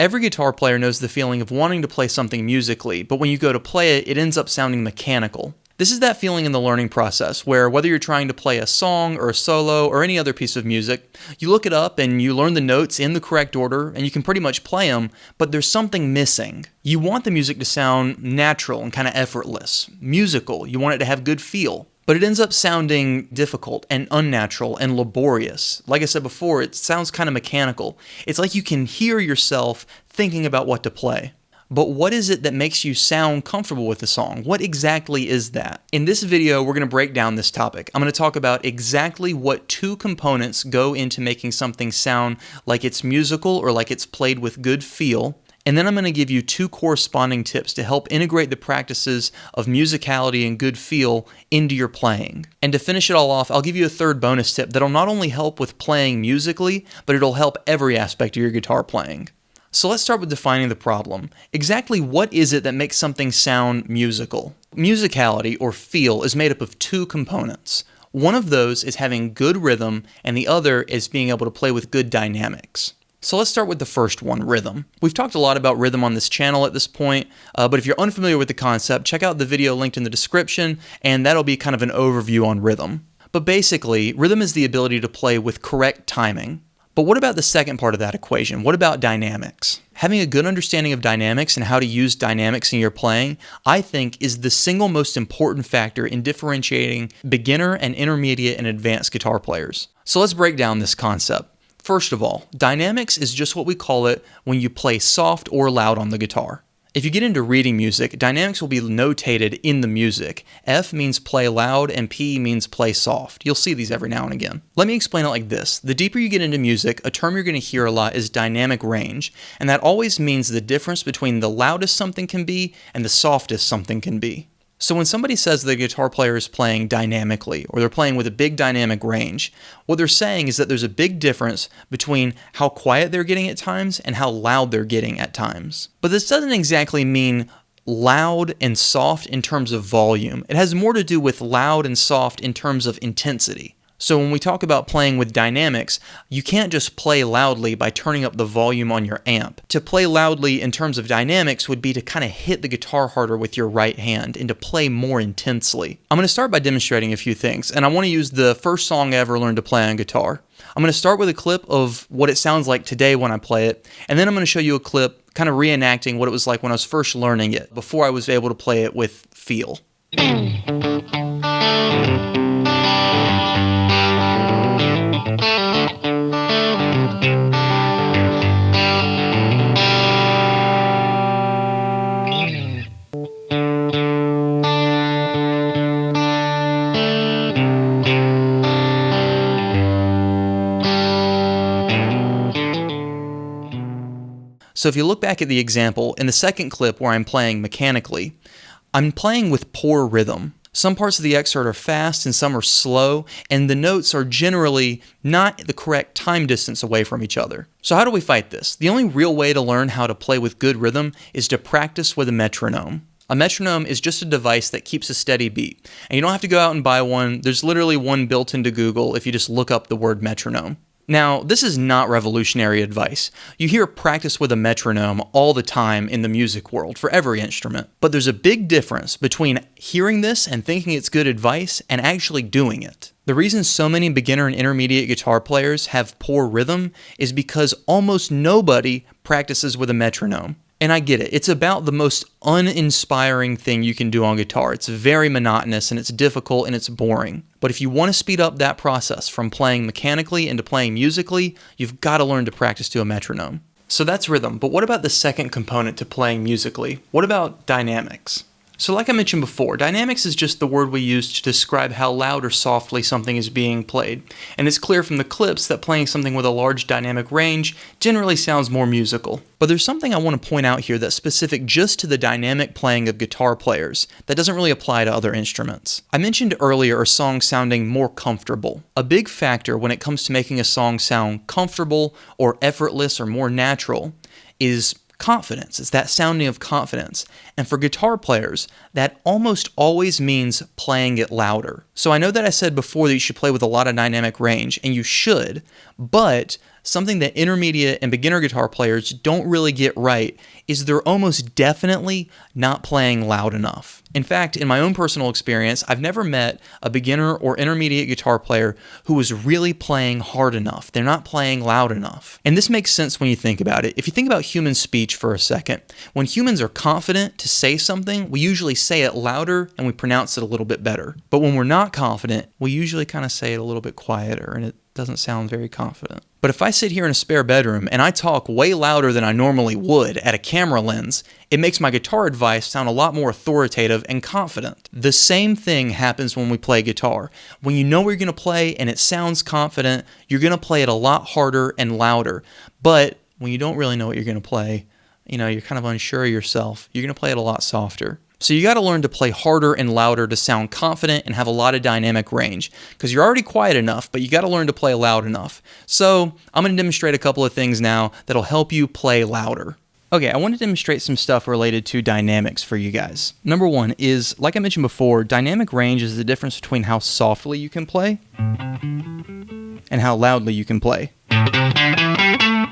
Every guitar player knows the feeling of wanting to play something musically, but when you go to play it, it ends up sounding mechanical. This is that feeling in the learning process where whether you're trying to play a song or a solo or any other piece of music, you look it up and you learn the notes in the correct order and you can pretty much play them, but there's something missing. You want the music to sound natural and kind of effortless, musical. You want it to have good feel. But it ends up sounding difficult and unnatural and laborious. Like I said before, it sounds kind of mechanical. It's like you can hear yourself thinking about what to play. But what is it that makes you sound comfortable with the song? What exactly is that? In this video, we're going to break down this topic. I'm going to talk about exactly what two components go into making something sound like it's musical or like it's played with good feel. And then I'm going to give you two corresponding tips to help integrate the practices of musicality and good feel into your playing. And to finish it all off, I'll give you a third bonus tip that'll not only help with playing musically, but it'll help every aspect of your guitar playing. So let's start with defining the problem. Exactly what is it that makes something sound musical? Musicality, or feel, is made up of two components. One of those is having good rhythm, and the other is being able to play with good dynamics. So let's start with the first one, rhythm. We've talked a lot about rhythm on this channel at this point, but if you're unfamiliar with the concept, check out the video linked in the description, and that'll be kind of an overview on rhythm. But basically, rhythm is the ability to play with correct timing. But what about the second part of that equation? What about dynamics? Having a good understanding of dynamics and how to use dynamics in your playing, I think, is the single most important factor in differentiating beginner and intermediate and advanced guitar players. So let's break down this concept. First of all, dynamics is just what we call it when you play soft or loud on the guitar. If you get into reading music, dynamics will be notated in the music. F means play loud and P means play soft. You'll see these every now and again. Let me explain it like this. The deeper you get into music, a term you're going to hear a lot is dynamic range, and that always means the difference between the loudest something can be and the softest something can be. So when somebody says the guitar player is playing dynamically, or they're playing with a big dynamic range, what they're saying is that there's a big difference between how quiet they're getting at times and how loud they're getting at times. But this doesn't exactly mean loud and soft in terms of volume. It has more to do with loud and soft in terms of intensity. So when we talk about playing with dynamics, you can't just play loudly by turning up the volume on your amp. To play loudly in terms of dynamics would be to kind of hit the guitar harder with your right hand and to play more intensely. I'm going to start by demonstrating a few things, and I want to use the first song I ever learned to play on guitar. I'm going to start with a clip of what it sounds like today when I play it, and then I'm going to show you a clip kind of reenacting what it was like when I was first learning it, before I was able to play it with feel. So if you look back at the example, in the second clip where I'm playing mechanically, I'm playing with poor rhythm. Some parts of the excerpt are fast and some are slow, and the notes are generally not the correct time distance away from each other. So how do we fight this? The only real way to learn how to play with good rhythm is to practice with a metronome. A metronome is just a device that keeps a steady beat, and you don't have to go out and buy one. There's literally one built into Google if you just look up the word metronome. Now, this is not revolutionary advice. You hear practice with a metronome all the time in the music world for every instrument. But there's a big difference between hearing this and thinking it's good advice and actually doing it. The reason so many beginner and intermediate guitar players have poor rhythm is because almost nobody practices with a metronome. And I get it. It's about the most uninspiring thing you can do on guitar. It's very monotonous and it's difficult and it's boring. But if you want to speed up that process from playing mechanically into playing musically, you've got to learn to practice to a metronome. So that's rhythm, but what about the second component to playing musically? What about dynamics? So like I mentioned before, dynamics is just the word we use to describe how loud or softly something is being played. And it's clear from the clips that playing something with a large dynamic range generally sounds more musical. But there's something I want to point out here that's specific just to the dynamic playing of guitar players that doesn't really apply to other instruments. I mentioned earlier a song sounding more comfortable. A big factor when it comes to making a song sound comfortable or effortless or more natural is confidence. It's that sounding of confidence. And for guitar players, that almost always means playing it louder. So I know that I said before that you should play with a lot of dynamic range, and you should, but something that intermediate and beginner guitar players don't really get right is they're almost definitely not playing loud enough. In fact, in my own personal experience, I've never met a beginner or intermediate guitar player who is really playing hard enough. They're not playing loud enough. And this makes sense when you think about it. If you think about human speech for a second, when humans are confident to say something, we usually say it louder and we pronounce it a little bit better. But when we're not confident, we usually kind of say it a little bit quieter and it doesn't sound very confident. But if I sit here in a spare bedroom and I talk way louder than I normally would at a camera lens, it makes my guitar advice sound a lot more authoritative and confident. The same thing happens when we play guitar. When you know what you're going to play and it sounds confident, you're going to play it a lot harder and louder. But when you don't really know what you're going to play, you're kind of unsure of yourself, you're going to play it a lot softer. So you got to learn to play harder and louder to sound confident and have a lot of dynamic range, because you're already quiet enough, but you got to learn to play loud enough. So I'm going to demonstrate a couple of things now that'll help you play louder. Okay, I want to demonstrate some stuff related to dynamics for you guys. Number one is, like I mentioned before, dynamic range is the difference between how softly you can play and how loudly you can play. And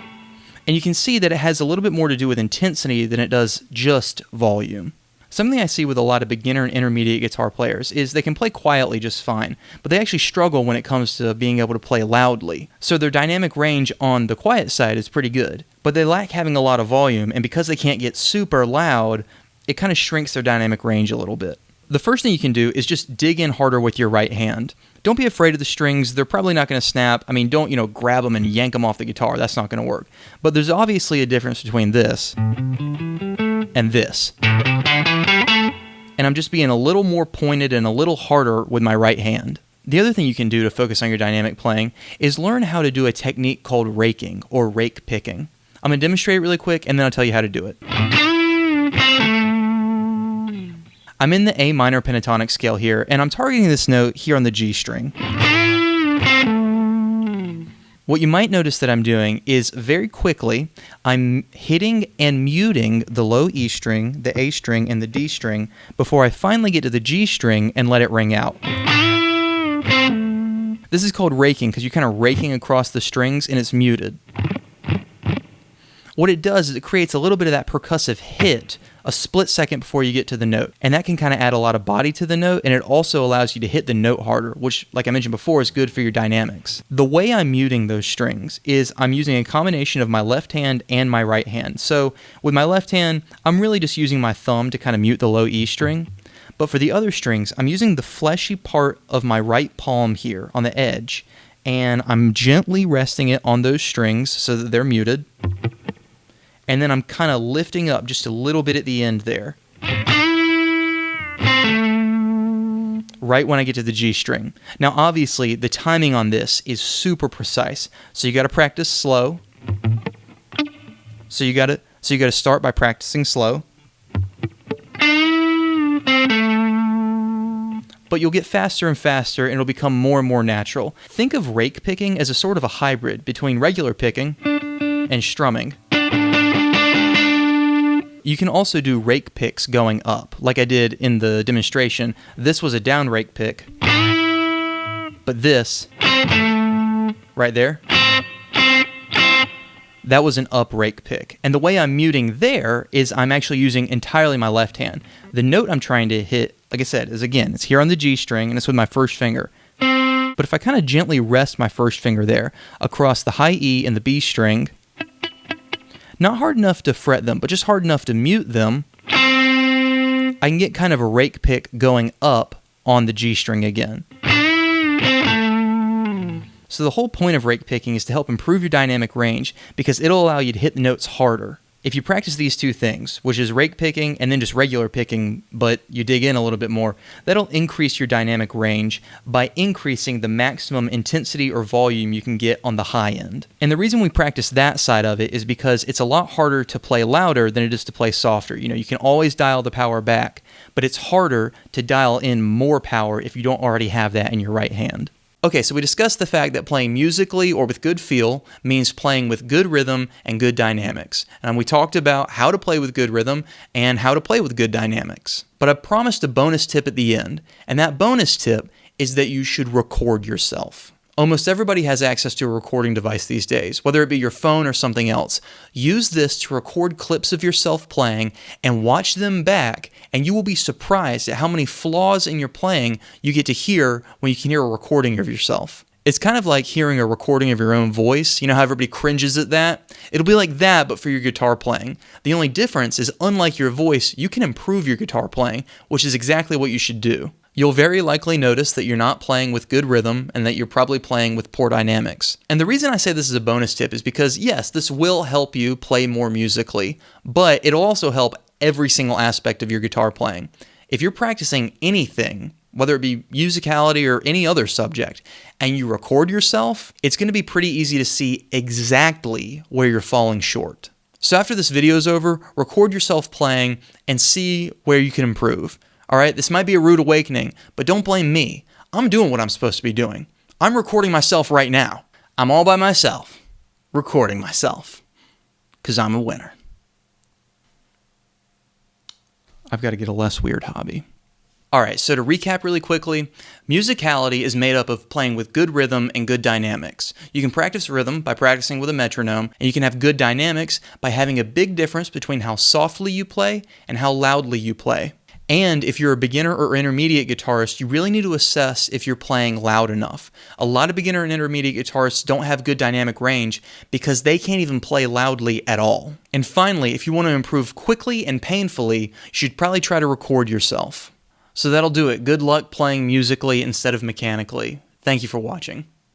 you can see that it has a little bit more to do with intensity than it does just volume. Something I see with a lot of beginner and intermediate guitar players is they can play quietly just fine, but they actually struggle when it comes to being able to play loudly. So their dynamic range on the quiet side is pretty good, but they lack having a lot of volume, and because they can't get super loud, it kind of shrinks their dynamic range a little bit. The first thing you can do is just dig in harder with your right hand. Don't be afraid of the strings. They're probably not going to snap. I mean, don't, grab them and yank them off the guitar. That's not going to work. But there's obviously a difference between this and this. And I'm just being a little more pointed and a little harder with my right hand. The other thing you can do to focus on your dynamic playing is learn how to do a technique called raking or rake picking. I'm going to demonstrate it really quick and then I'll tell you how to do it. I'm in the A minor pentatonic scale here, and I'm targeting this note here on the G string. What you might notice that I'm doing is very quickly, I'm hitting and muting the low E string, the A string, and the D string before I finally get to the G string and let it ring out. This is called raking because you're kind of raking across the strings and it's muted. What it does is it creates a little bit of that percussive hit a split second before you get to the note. And that can kind of add a lot of body to the note, and it also allows you to hit the note harder, which, like I mentioned before, is good for your dynamics. The way I'm muting those strings is I'm using a combination of my left hand and my right hand. So with my left hand, I'm really just using my thumb to kind of mute the low E string. But for the other strings, I'm using the fleshy part of my right palm here on the edge, and I'm gently resting it on those strings so that they're muted. And then I'm kind of lifting up just a little bit at the end there. Right when I get to the G string. Now obviously the timing on this is super precise. So you got to practice slow. So you got to start by practicing slow. But you'll get faster and faster and it'll become more and more natural. Think of rake picking as a sort of a hybrid between regular picking and strumming. You can also do rake picks going up, like I did in the demonstration. This was a down rake pick, but this, right there, that was an up rake pick. And the way I'm muting there is I'm actually using entirely my left hand. The note I'm trying to hit, like I said, is again, it's here on the G string, and it's with my first finger. But if I kind of gently rest my first finger there across the high E and the B string, not hard enough to fret them, but just hard enough to mute them, I can get kind of a rake pick going up on the G string again. So the whole point of rake picking is to help improve your dynamic range because it'll allow you to hit the notes harder. If you practice these two things, which is rake picking and then just regular picking, but you dig in a little bit more, that'll increase your dynamic range by increasing the maximum intensity or volume you can get on the high end. And the reason we practice that side of it is because it's a lot harder to play louder than it is to play softer. You can always dial the power back, but it's harder to dial in more power if you don't already have that in your right hand. Okay, so we discussed the fact that playing musically or with good feel means playing with good rhythm and good dynamics. And we talked about how to play with good rhythm and how to play with good dynamics. But I promised a bonus tip at the end, and that bonus tip is that you should record yourself. Almost everybody has access to a recording device these days, whether it be your phone or something else. Use this to record clips of yourself playing and watch them back, and you will be surprised at how many flaws in your playing you get to hear when you can hear a recording of yourself. It's kind of like hearing a recording of your own voice. You know how everybody cringes at that? It'll be like that, but for your guitar playing. The only difference is, unlike your voice, you can improve your guitar playing, which is exactly what you should do. You'll very likely notice that you're not playing with good rhythm and that you're probably playing with poor dynamics. And the reason I say this is a bonus tip is because, yes, this will help you play more musically, but it'll also help every single aspect of your guitar playing. If you're practicing anything, whether it be musicality or any other subject, and you record yourself, it's going to be pretty easy to see exactly where you're falling short. So after this video is over, record yourself playing and see where you can improve. All right, this might be a rude awakening, but don't blame me. I'm doing what I'm supposed to be doing. I'm recording myself right now. I'm all by myself, recording myself, because I'm a winner. I've got to get a less weird hobby. All right, so to recap really quickly, musicality is made up of playing with good rhythm and good dynamics. You can practice rhythm by practicing with a metronome, and you can have good dynamics by having a big difference between how softly you play and how loudly you play. And if you're a beginner or intermediate guitarist, you really need to assess if you're playing loud enough. A lot of beginner and intermediate guitarists don't have good dynamic range because they can't even play loudly at all. And finally, if you want to improve quickly and painfully, you should probably try to record yourself. So that'll do it. Good luck playing musically instead of mechanically. Thank you for watching.